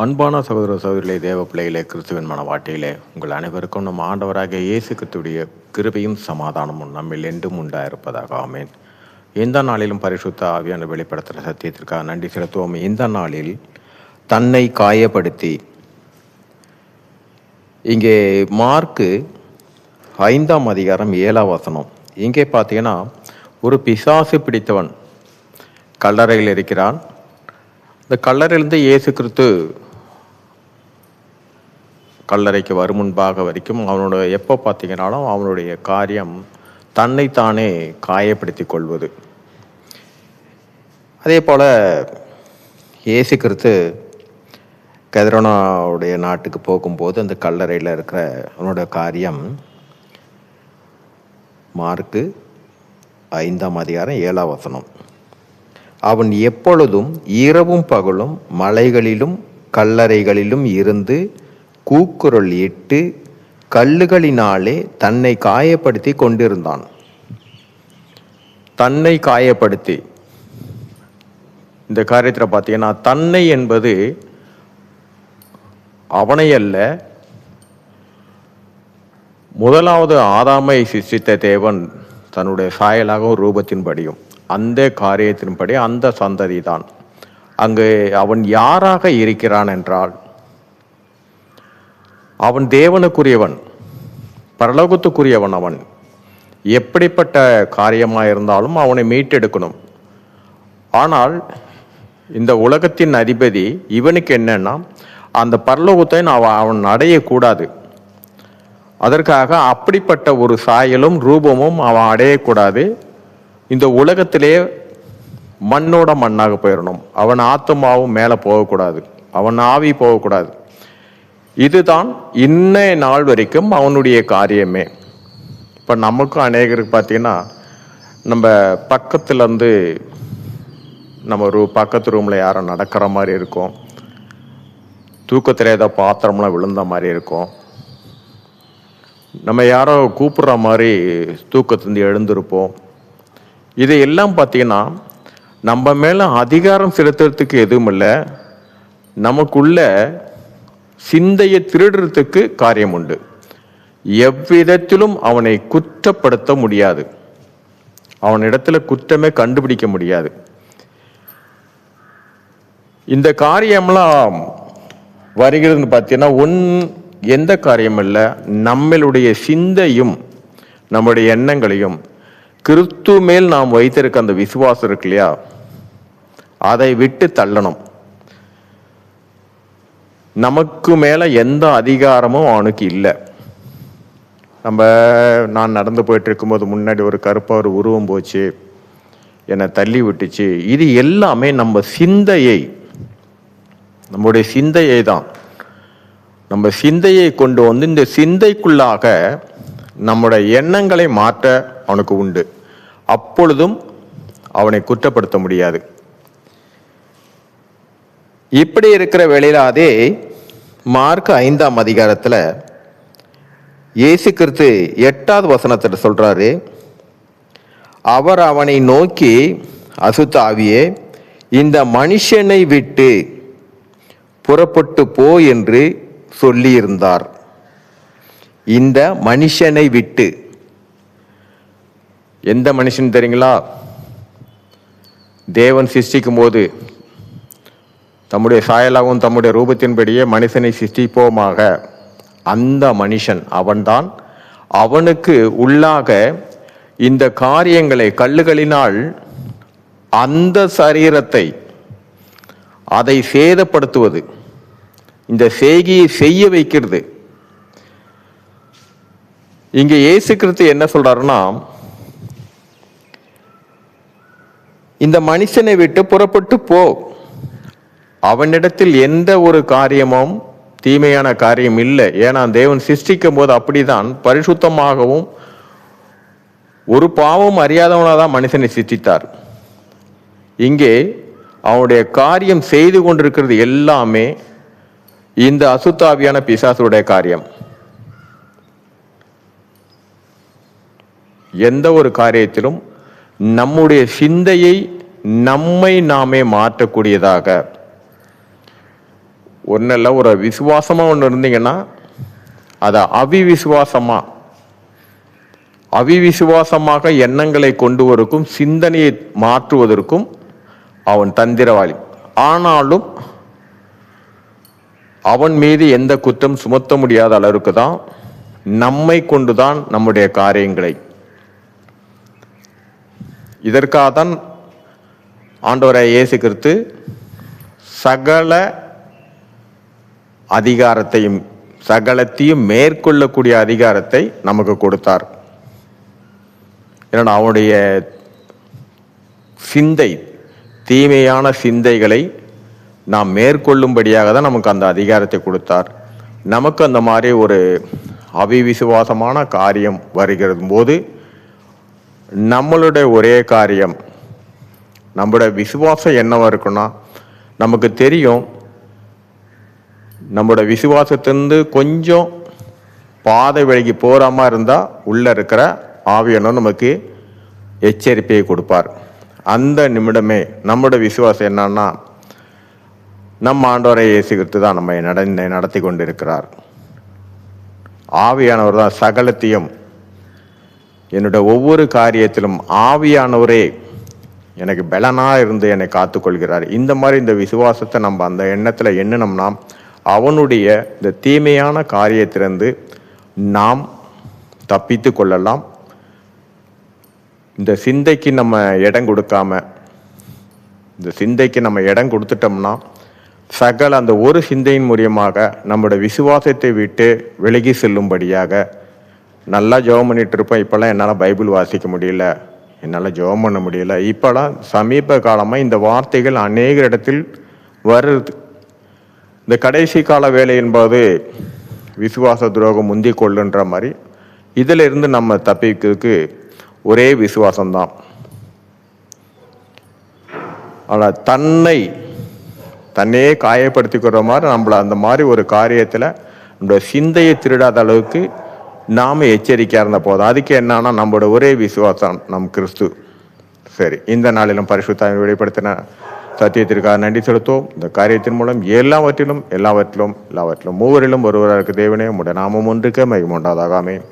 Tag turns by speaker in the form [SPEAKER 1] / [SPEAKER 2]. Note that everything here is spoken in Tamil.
[SPEAKER 1] அன்பான சகோதர சகோதரிகளே, தேவ பிள்ளைகளே, கிறிஸ்துவின் மனவாட்டிகளே, உங்கள் அனைவருக்கும் நம் ஆண்டவராகிய இயேசு கிறிஸ்துவுடைய கிருபையும் சமாதானமும் நம்மில் என்றும் உண்டாயிருப்பதாக. ஆமென். எந்த நாளிலும் பரிசுத்த ஆவியான வெளிப்படுத்துகிற சத்தியத்திற்காக நன்றி செலுத்துவோம். இந்த நாளில் தன்னை காயப்படுத்தி, இங்கே மார்க்கு 5ஆம் அதிகாரம் 7ஆம் வசனம். இங்கே பார்த்தீங்கன்னா, ஒரு பிசாசு பிடித்தவன் கல்லறையில் இருக்கிறான். இந்த கல்லறையிலிருந்து இயேசு கிறிஸ்து கல்லறைக்கு வரும் முன்பாக வரைக்கும் அவனோட எப்போ பார்த்தீங்கன்னாலும் அவனுடைய காரியம் தன்னைத்தானே காயப்படுத்தி கொள்வது. அதே போல் இயேசு கிறிஸ்து கதிரோனாவுடைய நாட்டுக்கு போகும்போது அந்த கல்லறையில் இருக்கிற அவனோட காரியம் மார்க்கு 5ஆம் அதிகாரம் 7ஆம் வசனம். அவன் எப்பொழுதும் இரவும் பகலும் மலைகளிலும் கல்லறைகளிலும் இருந்து கூக்குரல் இட்டு கல்லுகளினாலே தன்னை காயப்படுத்தி கொண்டிருந்தான். தன்னை காயப்படுத்தி, இந்த காரியத்தில் பார்த்தீங்கன்னா, தன்னை என்பது அவனை அல்ல, முதலாவது ஆதாமை சிருஷ்டித்த தேவன் தன்னுடைய சாயலாகவும் ரூபத்தின்படியும் அந்த காரியத்தின்படி அந்த சந்ததி தான். அங்கு அவன் யாராக இருக்கிறான் என்றால், அவன் தேவனுக்குரியவன், பரலோகத்துக்குரியவன். அவன் எப்படிப்பட்ட காரியமாக இருந்தாலும் அவனை மீட்டெடுக்கணும். ஆனால் இந்த உலகத்தின் அதிபதி இவனுக்கு என்னன்னா, அந்த பரலோகத்தை அவன் அடையக்கூடாது. அதற்காக அப்படிப்பட்ட ஒரு சாயலும் ரூபமும் அவன் அடையக்கூடாது. இந்த உலகத்திலே மண்ணோட மண்ணாக போயிடணும். அவன் ஆத்மாவும் மேலே போகக்கூடாது, அவன் ஆவி போகக்கூடாது. இதுதான் இன்னைய நாள் வரைக்கும் அவனுடைய காரியமே. இப்போ நமக்கும் அநேகருக்கு பார்த்தீங்கன்னா, நம்ம பக்கத்துலேருந்து நம்ம ஒரு பக்கத்து ரூமில் யாரும் நடக்கிற மாதிரி இருக்கும், தூக்கத்தில் ஏதோ பாத்திரம்லாம் விழுந்த மாதிரி இருக்கும், நம்ம யாரோ கூப்பிட்ற மாதிரி தூக்கத்துலேருந்து எழுந்திருப்போம். இதையெல்லாம் பார்த்தீங்கன்னா, நம்ம மேலே அதிகாரம் செலுத்துறதுக்கு எதுவும் இல்லை, நமக்குள்ள சிந்தையை திருடுறதுக்கு காரியம் உண்டு. எவ்விதத்திலும் அவனை குற்றப்படுத்த முடியாது, அவனிடத்துல குற்றமே கண்டுபிடிக்க முடியாது. இந்த காரியம்லாம் வருகிறதுன்னு பார்த்தீங்கன்னா, எந்த காரியம் இல்லை, நம்மளுடைய சிந்தையும் நம்முடைய எண்ணங்களையும் கிறிஸ்து மேல் நாம் வைத்திருக்க அந்த விசுவாசம் இருக்கு இல்லையா, அதை விட்டு தள்ளணும். நமக்கு மேல எந்த அதிகாரமும் அவனுக்கு இல்லை. நான் நடந்து போயிட்டு இருக்கும்போது முன்னாடி ஒரு கருப்பா ஒரு உருவம் போச்சு, என்னை தள்ளி விட்டுச்சு. இது எல்லாமே நம்ம சிந்தையை, நம்முடைய சிந்தையை தான். நம்ம சிந்தையை கொண்டு வந்து இந்த சிந்தைக்குள்ளாக நம்முடைய எண்ணங்களை மாற்ற அவனுக்கு உண்டு. அப்பொழுதும் அவனை குற்றப்படுத்த முடியாது. இப்படி இருக்கிற வேளையில அதே மார்க் 5ஆம் அதிகாரத்துல இயேசு கிறிஸ்து 8வது வசனத்தில் சொல்றாரு, அவர் அவனை நோக்கி, அசுத்த ஆவியே, இந்த மனுஷனை விட்டு புறப்பட்டு போ என்று சொல்லியிருந்தார். இந்த மனுஷனை விட்டு, எந்த மனுஷன் தெரியுங்களா? தேவன் சிருஷ்டிக்கும் போது தம்முடைய சாயலாகவும் தம்முடைய ரூபத்தின்படியே மனுஷனை சிருஷ்டிப்போமாக, அந்த மனுஷன் அவன்தான். அவனுக்கு உள்ளாக இந்த காரியங்களை கல்லுகளினால் அந்த சரீரத்தை அதை சேதப்படுத்துவது, இந்த செய்கையை செய்ய வைக்கிறது. இங்க இயேசு கிறிஸ்து என்ன சொல்றாருன்னா, இந்த மனுஷனை விட்டு புறப்பட்டு போ. அவனிடத்தில் எந்த ஒரு காரியமும் தீமையான காரியம் இல்லை. ஏன்னா தேவன் சிருஷ்டிக்கும் போது அப்படிதான் பரிசுத்தமாகவும் ஒரு பாவம் அறியாதவனாதான் மனுஷனை சிருஷ்டித்தார். இங்கே அவனுடைய காரியம் செய்து கொண்டிருக்கிறது எல்லாமே இந்த அசுத்தாவியான பிசாசுடைய காரியம். எந்த ஒரு காரியத்திலும் நம்முடைய சிந்தையை நம்மை நாமே மாற்றக்கூடியதாக ஒன்றும் இல்லை, ஒரு விசுவாசமாக ஒன்று இருந்தீங்கன்னா அதை அவிவிசுவாசமாக எண்ணங்களை கொண்டு வருக்கும், சிந்தனையை மாற்றுவதற்கும் அவன் தந்திரவாளி. ஆனாலும் அவன் மீது எந்த குற்றம் சுமத்த முடியாத அளவுக்கு தான் நம்மை கொண்டுதான் நம்முடைய காரியங்களை. இதற்காக தான் ஆண்டவராய் இயேசு கிறிஸ்து சகல அதிகாரத்தையும் சகலத்தையும் மேற்கொள்ளக்கூடிய அதிகாரத்தை நமக்கு கொடுத்தார். ஏன்னா அவனுடைய சிந்தை, தீமையான சிந்தைகளை நாம் மேற்கொள்ளும்படியாக தான் நமக்கு அந்த அதிகாரத்தை கொடுத்தார். நமக்கு அந்த மாதிரி ஒரு அவிவிசுவாசமான காரியம் வருகிறது போது நம்மளுடைய ஒரே காரியம், நம்மளுடைய விசுவாசம் என்னவா இருக்குன்னா, நமக்கு தெரியும் நம்மளோட விசுவாசத்திலிருந்து கொஞ்சம் பாதை விலகி போறாம இருந்தால் உள்ள இருக்கிற ஆவியானவர் நமக்கு எச்சரிப்பையை கொடுப்பார். அந்த நிமிடமே நம்மளோட விசுவாசம் என்னன்னா, நம்ம ஆண்டவரை இயேசு கிறிஸ்து தான் நம்மை நடத்தி கொண்டிருக்கிறார். ஆவியானவர் தான் சகலத்தையும், என்னுடைய ஒவ்வொரு காரியத்திலும் ஆவியானவரே எனக்கு பலனா இருந்து என்னை காத்துக்கொள்கிறார். இந்த மாதிரி இந்த விசுவாசத்தை நம்ம அந்த எண்ணத்தில் எண்ணினோம்னா அவனுடைய இந்த தீமையான காரியத்திலிருந்து நாம் தப்பித்து கொள்ளலாம். இந்த சிந்தைக்கு நம்ம இடம் கொடுக்காம, இந்த சிந்தைக்கு நம்ம இடம் கொடுத்துட்டோம்னா சகல அந்த ஒரு சிந்தையின் மூலியமாக நம்முடைய விசுவாசத்தை விட்டு விலகி செல்லும்படியாக. நல்லா ஜெபம் பண்ணிட்டு இருப்போம், இப்போல்லாம் என்னால் பைபிள் வாசிக்க முடியல, என்னால் ஜெபம் பண்ண முடியல. இப்போலாம் சமீப காலமாக இந்த வார்த்தைகள் அநேக இடத்தில் வருது. இந்த கடைசி கால வேலை என்பது விசுவாச துரோகம் முந்தி கொள்ளுன்ற மாதிரி, இதில் இருந்து நம்ம தப்பிக்கிறதுக்கு ஒரே விசுவாசம்தான். ஆனால் தன்னையே காயப்படுத்திக்கிற மாதிரி நம்மளை அந்த மாதிரி ஒரு காரியத்தில் நம்மளோட சிந்தையை திருடாத அளவுக்கு நாம் எச்சரிக்கையாக இருந்த போதும். அதுக்கு என்னன்னா நம்மளோட ஒரே விசுவாசம் நம் கிறிஸ்து. சரி, இந்த நாளிலும் பரிசுத்தாவியை வெளிப்படுத்தின சத்தியத்திற்காக நன்றி செலுத்துவோம். இந்த காரியத்தின் மூலம் எல்லாவற்றிலும் மூவரிலும் ஒருவராக தேவனே உம்முடைய நாமம் ஒன்றுக்கே மகிமை உண்டாதாக. ஆமென்.